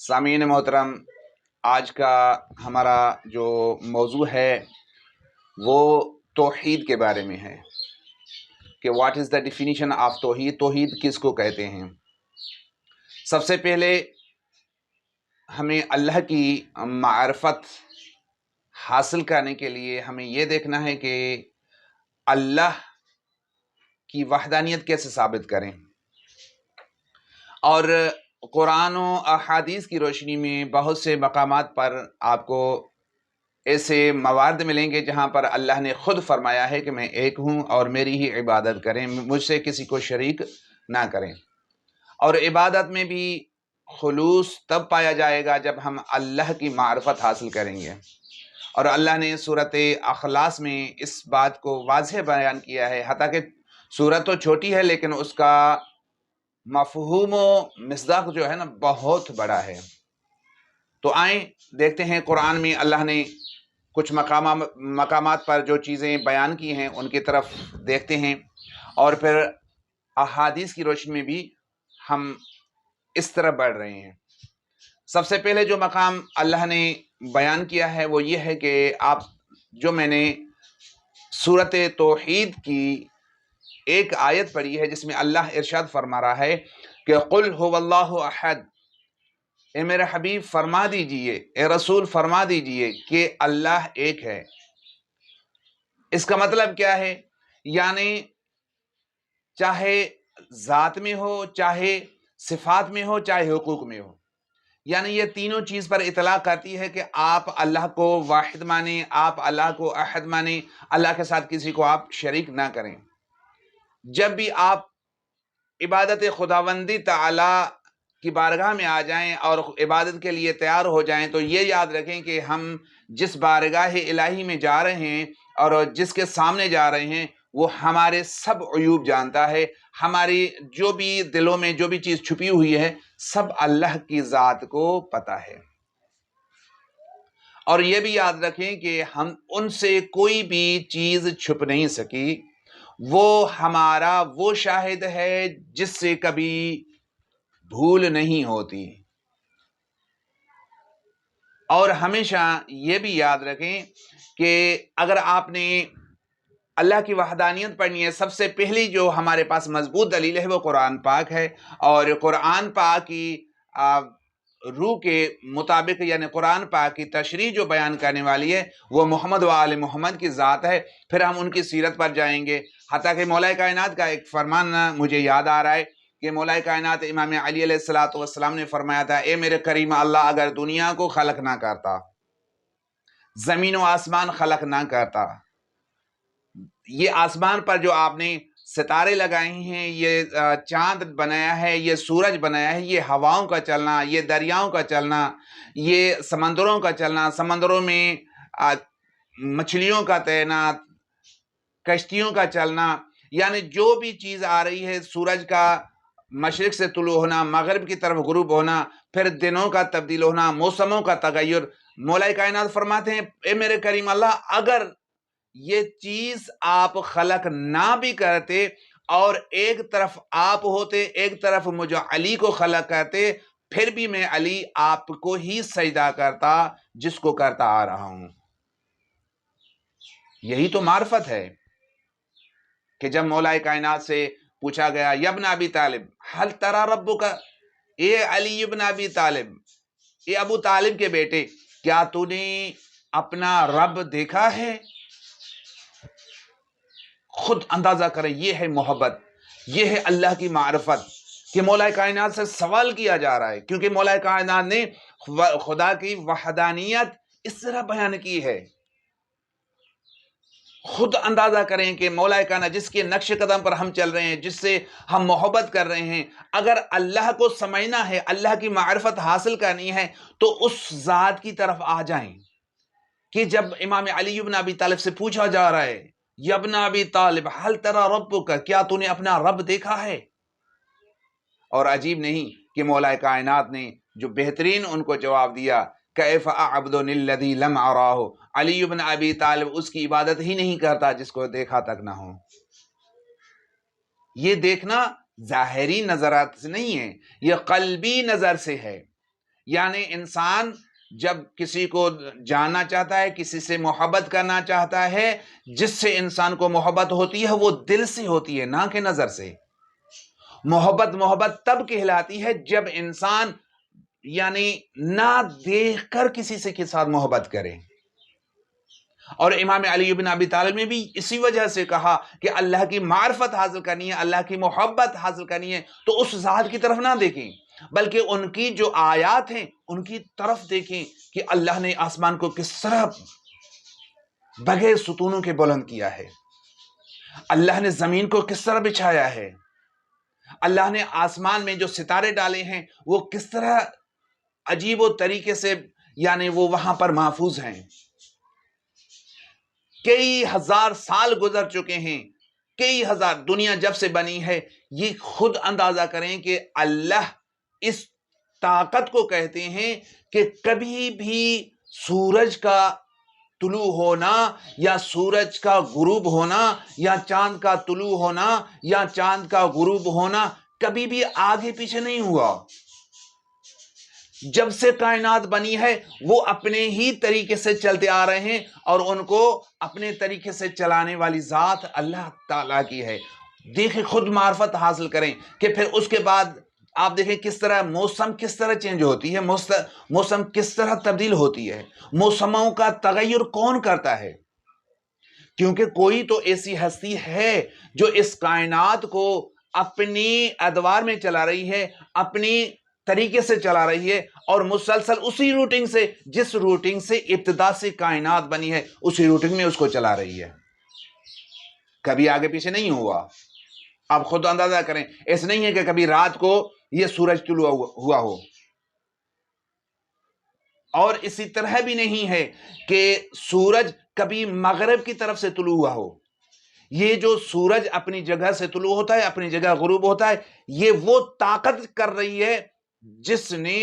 سامعین محترم، آج کا ہمارا جو موضوع ہے وہ توحید کے بارے میں ہے کہ what is the definition of توحید، توحید کس کو کہتے ہیں۔ سب سے پہلے ہمیں اللہ کی معرفت حاصل کرنے کے لیے ہمیں یہ دیکھنا ہے کہ اللہ کی وحدانیت کیسے ثابت کریں، اور قرآن و احادیث کی روشنی میں بہت سے مقامات پر آپ کو ایسے موارد ملیں گے جہاں پر اللہ نے خود فرمایا ہے کہ میں ایک ہوں اور میری ہی عبادت کریں، مجھ سے کسی کو شریک نہ کریں۔ اور عبادت میں بھی خلوص تب پایا جائے گا جب ہم اللہ کی معرفت حاصل کریں گے، اور اللہ نے سورۃ اخلاص میں اس بات کو واضح بیان کیا ہے، حتیٰ کہ سورت تو چھوٹی ہے لیکن اس کا مفہوم و مصداق جو ہے نا بہت بڑا ہے۔ تو آئیں دیکھتے ہیں قرآن میں اللہ نے کچھ مقامات پر جو چیزیں بیان کی ہیں ان کی طرف دیکھتے ہیں، اور پھر احادیث کی روشنی میں بھی ہم اس طرح بڑھ رہے ہیں۔ سب سے پہلے جو مقام اللہ نے بیان کیا ہے وہ یہ ہے کہ آپ جو میں نے سورۃ توحید کی ایک آیت پڑھی ہے جس میں اللہ ارشاد فرما رہا ہے کہ قل هو اللہ احد، اے میرے حبیب فرما دیجئے، اے رسول فرما دیجئے کہ اللہ ایک ہے۔ اس کا مطلب کیا ہے؟ یعنی چاہے ذات میں ہو، چاہے صفات میں ہو، چاہے حقوق میں ہو، یعنی یہ تینوں چیز پر اطلاق کرتی ہے کہ آپ اللہ کو واحد مانیں، آپ اللہ کو احد مانیں، اللہ کے ساتھ کسی کو آپ شریک نہ کریں۔ جب بھی آپ عبادت خداوندی تعالی کی بارگاہ میں آ جائیں اور عبادت کے لیے تیار ہو جائیں تو یہ یاد رکھیں کہ ہم جس بارگاہ الہی میں جا رہے ہیں اور جس کے سامنے جا رہے ہیں وہ ہمارے سب عیوب جانتا ہے، ہماری جو بھی دلوں میں جو بھی چیز چھپی ہوئی ہے سب اللہ کی ذات کو پتہ ہے۔ اور یہ بھی یاد رکھیں کہ ہم ان سے کوئی بھی چیز چھپ نہیں سکی، وہ ہمارا وہ شاہد ہے جس سے کبھی بھول نہیں ہوتی۔ اور ہمیشہ یہ بھی یاد رکھیں کہ اگر آپ نے اللہ کی وحدانیت پڑھنی ہے، سب سے پہلی جو ہمارے پاس مضبوط دلیل ہے وہ قرآن پاک ہے، اور قرآن پاک کی روح کے مطابق یعنی قرآن پاک کی تشریح جو بیان کرنے والی ہے وہ محمد و آل محمد کی ذات ہے۔ پھر ہم ان کی سیرت پر جائیں گے، حتیٰ کہ مولا کائنات کا ایک فرمان مجھے یاد آ رہا ہے کہ مولا کائنات امام علی علیہ السلام نے فرمایا تھا، اے میرے کریم اللہ اگر دنیا کو خلق نہ کرتا، زمین و آسمان خلق نہ کرتا، یہ آسمان پر جو آپ نے ستارے لگائے ہیں، یہ چاند بنایا ہے، یہ سورج بنایا ہے، یہ ہواؤں کا چلنا، یہ دریاؤں کا چلنا، یہ سمندروں کا چلنا، سمندروں میں مچھلیوں کا تیرنا، کشتیوں کا چلنا، یعنی جو بھی چیز آ رہی ہے، سورج کا مشرق سے طلوع ہونا، مغرب کی طرف غروب ہونا، پھر دنوں کا تبدیل ہونا، موسموں کا تغیر، مولا کائنات فرماتے ہیں اے میرے کریم اللہ اگر یہ چیز آپ خلق نہ بھی کرتے اور ایک طرف آپ ہوتے، ایک طرف مجھ علی کو خلق کرتے، پھر بھی میں علی آپ کو ہی سجدہ کرتا جس کو کرتا آ رہا ہوں۔ یہی تو معرفت ہے کہ جب مولا کائنات سے پوچھا گیا یا ابن ابی طالب حل تری ربک، اے علی ابن ابی طالب، اے ابو طالب کے بیٹے کیا تو نے اپنا رب دیکھا ہے؟ خود اندازہ کریں، یہ ہے محبت، یہ ہے اللہ کی معرفت کہ مولا کائنات سے سوال کیا جا رہا ہے، کیونکہ مولا کائنات نے خدا کی وحدانیت اس طرح بیان کی ہے۔ خود اندازہ کریں کہ مولا کائنات جس کے نقش قدم پر ہم چل رہے ہیں، جس سے ہم محبت کر رہے ہیں، اگر اللہ کو سمجھنا ہے، اللہ کی معرفت حاصل کرنی ہے تو اس ذات کی طرف آ جائیں کہ جب امام علی بن ابی طالب سے پوچھا جا رہا ہے یا ابن ابی طالب حل تری ربک، کیا تو نے اپنا رب دیکھا ہے؟ اور عجیب نہیں کہ مولا کائنات نے جو بہترین ان کو جواب دیا، کیف اعبد الذی لم اراه، علی بن ابی طالب اس کی عبادت ہی نہیں کرتا جس کو دیکھا تک نہ ہو۔ یہ دیکھنا ظاہری نظرات سے نہیں ہے، یہ قلبی نظر سے ہے، یعنی انسان جب کسی کو جاننا چاہتا ہے، کسی سے محبت کرنا چاہتا ہے، جس سے انسان کو محبت ہوتی ہے وہ دل سے ہوتی ہے، نہ کہ نظر سے۔ محبت تب کہلاتی ہے جب انسان یعنی نہ دیکھ کر کسی سے کے ساتھ محبت کرے۔ اور امام علی بن ابی طالب نے بھی اسی وجہ سے کہا کہ اللہ کی معرفت حاصل کرنی ہے، اللہ کی محبت حاصل کرنی ہے تو اس ذات کی طرف نہ دیکھیں، بلکہ ان کی جو آیات ہیں ان کی طرف دیکھیں کہ اللہ نے آسمان کو کس طرح بغیر ستونوں کے بلند کیا ہے، اللہ نے زمین کو کس طرح بچھایا ہے، اللہ نے آسمان میں جو ستارے ڈالے ہیں وہ کس طرح عجیب و طریقے سے یعنی وہ وہاں پر محفوظ ہیں۔ کئی ہزار سال گزر چکے ہیں، کئی ہزار، دنیا جب سے بنی ہے، یہ خود اندازہ کریں کہ اللہ اس طاقت کو کہتے ہیں کہ کبھی بھی سورج کا طلوع ہونا یا سورج کا غروب ہونا یا چاند کا طلوع ہونا یا چاند کا غروب ہونا کبھی بھی آگے پیچھے نہیں ہوا۔ جب سے کائنات بنی ہے وہ اپنے ہی طریقے سے چلتے آ رہے ہیں، اور ان کو اپنے طریقے سے چلانے والی ذات اللہ تعالیٰ کی ہے۔ دیکھیں، خود معرفت حاصل کریں کہ پھر اس کے بعد آپ دیکھیں کس طرح موسم کس طرح چینج ہوتی ہے، موسم کس طرح تبدیل ہوتی ہے، موسموں کا تغیر کون کرتا ہے؟ کیونکہ کوئی تو ایسی ہستی ہے جو اس کائنات کو اپنی ادوار میں چلا رہی ہے، اپنی طریقے سے چلا رہی ہے، اور مسلسل اسی روٹنگ سے، جس روٹنگ سے ابتدا سے کائنات بنی ہے اسی روٹنگ میں اس کو چلا رہی ہے، کبھی آگے پیچھے نہیں ہوا۔ آپ خود اندازہ کریں، ایسا نہیں ہے کہ کبھی رات کو یہ سورج طلوع ہوا ہو، اور اسی طرح بھی نہیں ہے کہ سورج کبھی مغرب کی طرف سے طلوع ہوا ہو۔ یہ جو سورج اپنی جگہ سے طلوع ہوتا ہے، اپنی جگہ غروب ہوتا ہے، یہ وہ طاقت کر رہی ہے جس نے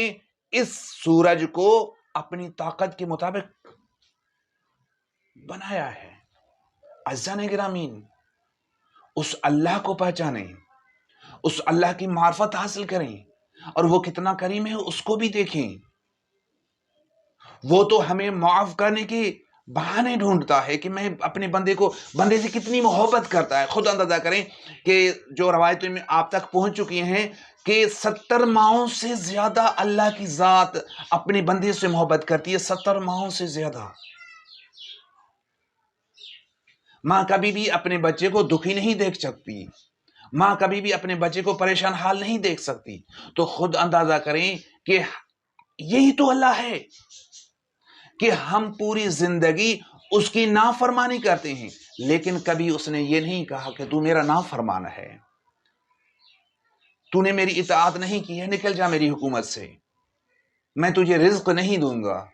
اس سورج کو اپنی طاقت کے مطابق بنایا ہے۔ عزیزان گرامین، اس اللہ کو پہچانیں، اس اللہ کی معرفت حاصل کریں، اور وہ کتنا کریم ہے اس کو بھی دیکھیں۔ وہ تو ہمیں معاف کرنے کے بہانے ڈھونڈتا ہے کہ میں اپنے بندے سے کتنی محبت کرتا ہے۔ خود اندازہ کریں کہ جو روایتیں میں آپ تک پہنچ چکی ہیں کہ 70 ماہوں سے زیادہ اللہ کی ذات اپنے بندے سے محبت کرتی ہے، 70 ماہوں سے زیادہ۔ ماں کبھی بھی اپنے بچے کو دکھی نہیں دیکھ سکتی، ماں کبھی بھی اپنے بچے کو پریشان حال نہیں دیکھ سکتی۔ تو خود اندازہ کریں کہ یہی تو اللہ ہے کہ ہم پوری زندگی اس کی نافرمانی کرتے ہیں، لیکن کبھی اس نے یہ نہیں کہا کہ تو میرا نافرمان ہے، تو نے میری اطاعت نہیں کی ہے، نکل جا میری حکومت سے، میں تجھے رزق نہیں دوں گا،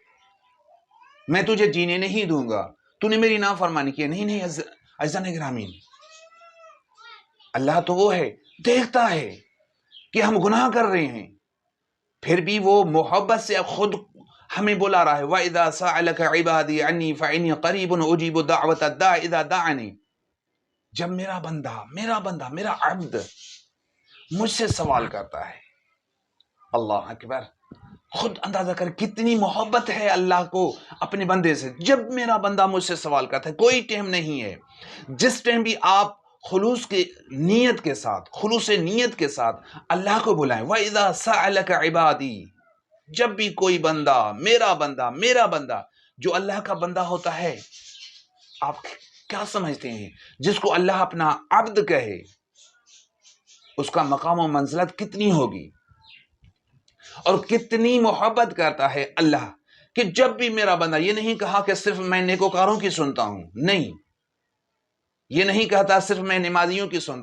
میں تجھے جینے نہیں دوں گا، تو نے میری نافرمانی کی ہے۔ نہیں عزیزان گرامین، اللہ تو وہ ہے، دیکھتا ہے کہ ہم گناہ کر رہے ہیں، پھر بھی وہ محبت سے خود ہمیں بلا رہا ہے۔ وَإِذَا سَأَلَكَ عِبَادِي عَنِّي فَإِنِّي قَرِيبٌ أُجِيبُ دَعْوَةَ الدَّاعِ إِذَا دَعَانِ۔ جب میرا عبد مجھ سے سوال کرتا ہے، اللہ اکبر، خود اندازہ کر کتنی محبت ہے اللہ کو اپنے بندے سے۔ جب میرا بندہ مجھ سے سوال کرتا ہے، کوئی ٹائم نہیں ہے، جس ٹائم بھی آپ خلوص نیت کے ساتھ اللہ کو بلائیں۔ وَإِذَا سَأَلَكَ عِبَادِي، جب بھی کوئی بندہ، میرا بندہ جو اللہ کا بندہ ہوتا ہے، آپ کیا سمجھتے ہیں جس کو اللہ اپنا عبد کہے اس کا مقام و منزلت کتنی ہوگی، اور کتنی محبت کرتا ہے اللہ، کہ جب بھی میرا بندہ، یہ نہیں کہا کہ صرف میں نیکوکاروں کی سنتا ہوں، نہیں، یہ نہیں کہتا صرف میں نمازیوں کی سنتا ہوں،